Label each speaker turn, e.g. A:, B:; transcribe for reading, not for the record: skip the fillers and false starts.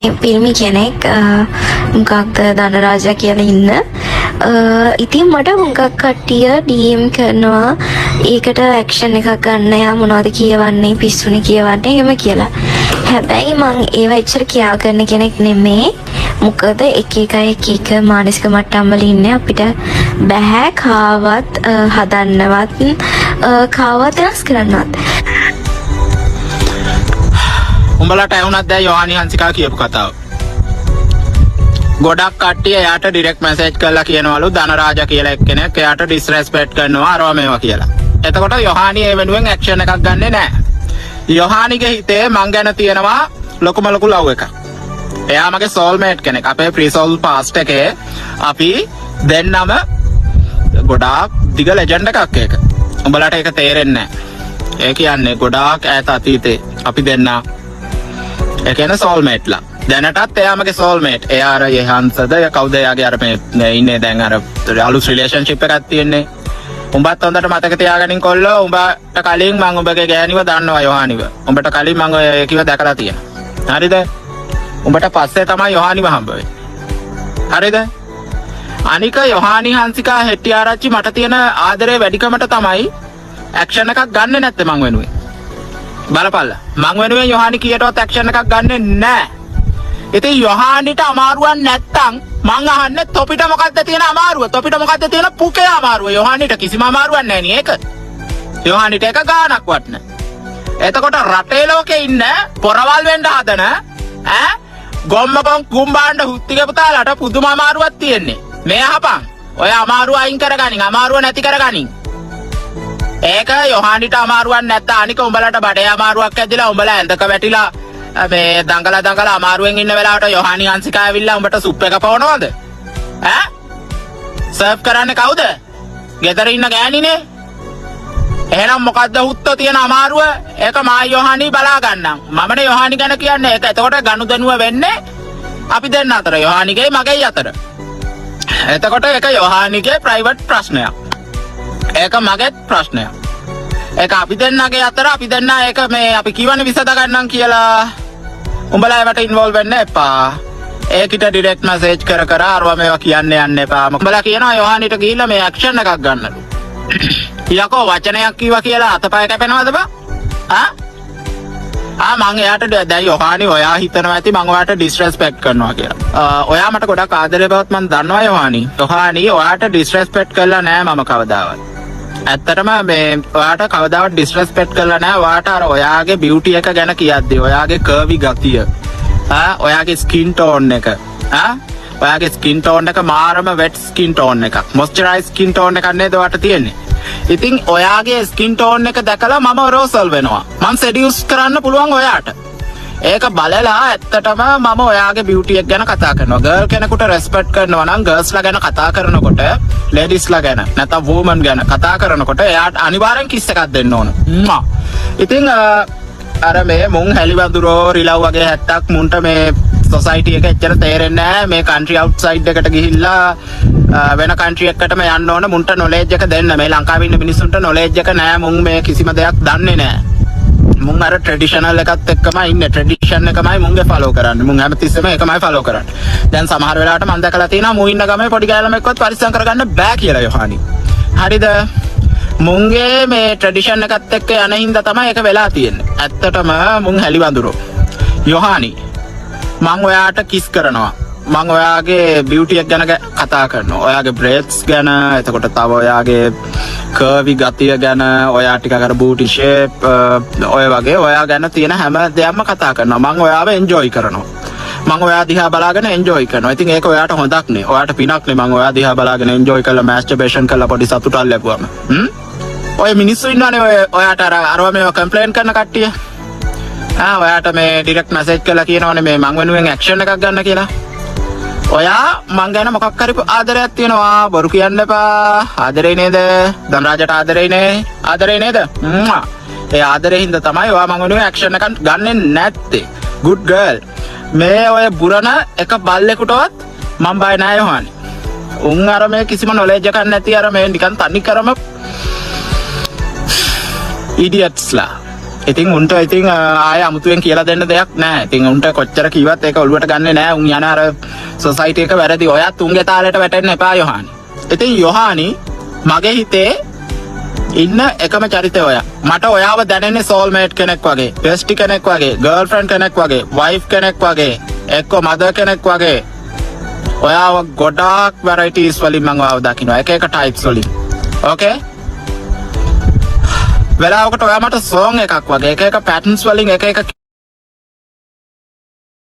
A: පිල්මි කෙනෙක් මොකක්ද ධනරාජා කියලා ඉන්න. ඉතින් මට හුඟක් කට්ටිය DM කරනවා ඒකට ඇක්ෂන් එකක් ගන්න යා මොනවද කියවන්නේ පිස්සුනේ කියවන්නේ එහෙම කියලා. හැබැයි මං ඒව එච්චර කියා ගන්න කෙනෙක් නෙමේ. මොකද එක එක මානසික මට්ටම් වල ඉන්නේ අපිට බෑ කාවත් හදන්නවත් කාවත් වෙනස් කරන්නවත්.
B: උඹලට ඇහුණත් දැන් යෝහානි හංසිකා කියපු කතාව. ගොඩක් කට්ටිය එයාට ඩිරෙක්ට් මැසේජ් කරලා කියනවලු ධනරාජා කියලා එක්කෙනෙක් එයාට ඩිස්රෙස්පෙක්ට් කරනවා අරවා මේවා කියලා. එතකොට යෝහානි ඒ වෙනුවෙන් ඇක්ෂන් එකක් ගන්නෙ නැහැ. යෝහානිගේ හිතේ මං ගැන තියෙනවා ලොකුම ලොකු ලව් එකක්. එයා මගේ සෝල්මේට් කෙනෙක්. අපේ ප්‍රීසෝල් පාස්ට් එකේ අපි දෙන්නම ගොඩාක් දිග ලෙජන්ඩ් එකක් ඒක. උඹලට ඒක තේරෙන්නේ නැහැ. ඒ කියන්නේ ගොඩාක් ඈත අතීතේ අපි දෙන්නා ඒ කියන්නේ සෝල්මේට්ලා. දැනටත් එයා මගේ සෝල්මේට්. එයා අර යහන්සද කවුද එයාගේ අර මේ ඉන්නේ දැන් අර අලුත් රිලේෂන්ෂිප් එකක් තියෙන්නේ. උඹත් හොඳට මතක තියාගනින් කොල්ලෝ. උඹට කලින් මම උඹගේ ගෑණිව දන්නවා යෝහානිව. උඹට කලින් මම ඔය කිව්ව දැකලා තියෙනවා. හරිද? උඹට පස්සේ තමයි යෝහානිව හම්බ වෙන්නේ. හරිද? අනික යෝහානි හංසිකා හෙට්ටිආරච්චි මට තියෙන ආදරේ වැඩිකමට තමයි ඇක්ෂන් එකක් ගන්නෙ නැත්තේ මං වෙනුවෙන්. බලපල්ලා. මං වෙනුවෙන් යෝහානි කීයටවත් ඇක්ෂන් එකක් ගන්නෙ නැහැ. ඉතින් යෝහානිට අමාරුවක් නැත්තම් මං අහන්නේ තොපිට මොකද්ද තියෙන අමාරුව? තොපිට මොකද්ද තියෙන පුකේ අමාරුව? යෝහානිට කිසිම අමාරුවක් නැහැ නේ ඒක. යෝහානිට එක ගානක්වත් නැහැ. එතකොට රටේ ලෝකේ ඉන්න පොරවල් වෙන්න හදන ගොම්මකොන් කුම්බාණ්ඩ හුත්තිගේ පුතාලට පුදුම අමාරුවක් තියෙන්නේ. මේ අහපන්. ඔය අමාරුව අයින් කරගනින්. අමාරුව නැති කරගනින්. ඒක යෝහානිට අමාරුවක් නැත්නම් අනික උඹලට බඩේ අමාරුවක් ඇදිලා උඹලා ඇඳක වැටිලා මේ දඟලා අමාරුවෙන් ඉන්න වෙලාවට යෝහානි හංසිකා ඇවිල්ලා උඹට සුප් එක පවනවද? සර්ව් කරන්නේ කවුද? ගෙදර ඉන්න ගෑණිනේ. එහෙනම් මොකද්ද හුත්තෝ තියෙන අමාරුව? ඒක මා යෝහානි බලා ගන්නම්. මමනේ යෝහානි ගැන කියන්නේ. ඒක එතකොට ගනුදෙනුව වෙන්නේ අපි දෙන්න අතර යෝහානිගේ මගේ අතර. එතකොට ඒක යෝහානිගේ ප්‍රයිවට් ප්‍රශ්නයක්. ඒක මගේ ප්‍රශ්නයක්. ඒක අපි දෙන්නගේ අතර අපි දෙන්න ඒක මේ අපි කියවනේ විසඳ ගන්නම් කියලා. උඹලා ඒවට ඉන්වෝල්ව් වෙන්න එපා. ඒකිට ඩිරෙක්ට් මැසේජ් කර අරවා මේවා කියන්න යන්න එපා. උඹලා කියනවා යෝහානිට ගිහිල්ලා මේ ඇක්ෂන් එකක් ගන්නලු. යකෝ වචනයක් කිව්වා කියලා අතපය කැපෙනවද බා? මං එයාට දැන් යෝහානි ඔයා හිතනවා ඇති මං ඔයාට ඩිස්රෙස්පෙක්ට් කරනවා කියලා. ඔයා මට ගොඩක් ආදරේ බවත් මං දන්නවා යෝහානි. යෝහානි ඔයාට ඩිස්රෙස්පෙක්ට් කළා නෑ මම කවදාවත්. ඇත්තටම මේ ඔයාට කවදාවත් ඩිස්රෙස්පෙක්ට් කරලා නැහැ. ඔයාට අර ඔයාගේ බියුටි එක ගැන කියද්දි ඔයාගේ කර්වි ගතිය ඔයාගේ ස්කින් ටෝන් එක ඔයාගේ ස්කින් ටෝන් එක මාරම වෙට් ස්කින් ටෝන් එකක්. මොයිස්චරයිස් ස්කින් ටෝන් එකක් නේද ඔයාට තියෙන්නේ. ඉතින් ඔයාගේ ස්කින් ටෝන් එක දැකලා මම රෝසල් වෙනවා. මම සෙඩියුස් කරන්න පුළුවන් ඔයාට. ඒක බලලා ඇත්තටම මම ඔයාගේ බියුටි එක ගැන කතා කරනවා. ගර්ල් කෙනෙකුට රෙස්පෙක්ට් කරනවා නම් ගර්ල්ස්ලා ගැන කතා කරනකොට ලේඩිස්ලා ගැන නැත්නම් වුමන් ගැන කතා කරනකොට එයාට අනිවාර්යෙන් කිස් එකක් දෙන්න ඕන. ඉතින් අර මේ මුන් හැලිවඳුරෝ රිලව් වගේ හැත්තක් මුන්ට මේ සොසයිටි එක එච්චර තේරෙන්නේ නැහැ. මේ කන්ට්‍රි අවුට්සයිඩ් එකට ගිහිල්ලා වෙන කන්ට්‍රි එකකටම යන්න ඕන. මුන්ට නොලෙජ් එක දෙන්න. මේ ලංකාවේ ඉන්න මිනිස්සුන්ට නොලෙජ් එක නැහැ. මුන් මේ කිසිම දෙයක් දන්නේ නැහැ. මුන් අර ට්‍රැඩිෂනල් එකත් එක්කමයි ඉන්නේ. ට්‍රැඩිෂන් එකමයි මුන්ගේ ෆලෝ කරන්නේ. මුන් හැමතිස්සෙම එකමයි ෆලෝ කරන්නේ. දැන් සමහර වෙලාවට මම දැකලා තියෙනවා මු ඉන්න ගමේ පොඩි ගෑලමෙක්වත් පරිස්සම් කරගන්න බෑ කියලා යෝහානි. හරිද? මුන්ගේ මේ ට්‍රැඩිෂන් එකත් එක්ක යන හින්දා තමයි ඒක වෙලා තියෙන්නේ. ඇත්තටම මුන් හැලිවඳුරෝ. යෝහානි මං ඔයාට කිස් කරනවා. මං ඔයාගේ බියුටි එක ගැන කතා කරනවා. ඔයාගේ බ්‍රේඩ්ස් ගැන, එතකොට තව ඔයාගේ කර්වි ගතිය ගැන, ඔයා ටිකක් අර බූටි ෂේප් ඔය වගේ ඔයා ගැන තියෙන හැම දෙයක්ම කතා කරනවා. මං ඔයාව එන්ජොයි කරනවා. මං ඔයා දිහා බලාගෙන එන්ජොයි කරනවා. ඉතින් ඒක ඔයාට හොඳක් නේ. ඔයාට පිනක් නේ මං ඔයා දිහා බලාගෙන එන්ජොයි කරලා මැස්ටර්බේෂන් කරලා පොඩි සතුටක් ලැබුවම. ඔය මිනිස්සු ඉන්නවනේ ඔයාට අරවා මේව කම්ප්ලේන්ට් කරන කට්ටිය. ඔයාට මේ ඩිරෙක්ට් මැසේජ් කරලා කියනවනේ මේ මං වෙනුවෙන් ඇක්ෂන් එකක් ගන්න කියලා. ඔයා මං ගැන මොකක් හරි ආදරයක් තියෙනවා. බොරු කියන්න එපා. ආදරේ නේද? ධනරාජට ආදරේ නේ? ආදරේ නේද? ඒ ආදරේ හින්දා තමයි ඔයා මං වෙනුවෙන් ඇක්ෂන් එකක් ගන්නෙ නැත්තේ. good girl. මේ ඔය බුරණ එක බල්ලෙකුටවත් මං බය නෑ යෝහානි. උන් අර මේ කිසිම නොලෙජ් එකක් නැති අර මේ නිකන් තනි කරම ඉඩියට්ස්ලා. ඉතින් උන්ට ඉතින් ආය අමුතුවෙන් කියලා දෙන්න දෙයක් නෑ. ඉතින් උන්ට කොච්චර කිව්වත් ඒක ඔළුවට ගන්නෙ නෑ. උන් යන අර සොසයිටි එක වැරදි. ඔයත් උන්ගේ තාලෙට වැටෙන්න එපා යොහානි. ඉතින් යොහානි මගේ හිතේ ඉන්න එකම චරිතය ඔයා. මට ඔයාව දැනෙන්නේ soulmate කෙනෙක් වගේ, bestie කෙනෙක් වගේ, girlfriend කෙනෙක් වගේ, wife කෙනෙක් වගේ, එක්ක mother කෙනෙක් වගේ. ඔයාව ගොඩාක් varieties වලින් මම ඔයාව දකින්නවා. එක එක types වලින්. Okay? වෙලාවකට ඔයා මට song එකක් වගේ, එක එක patterns වලින් එක එක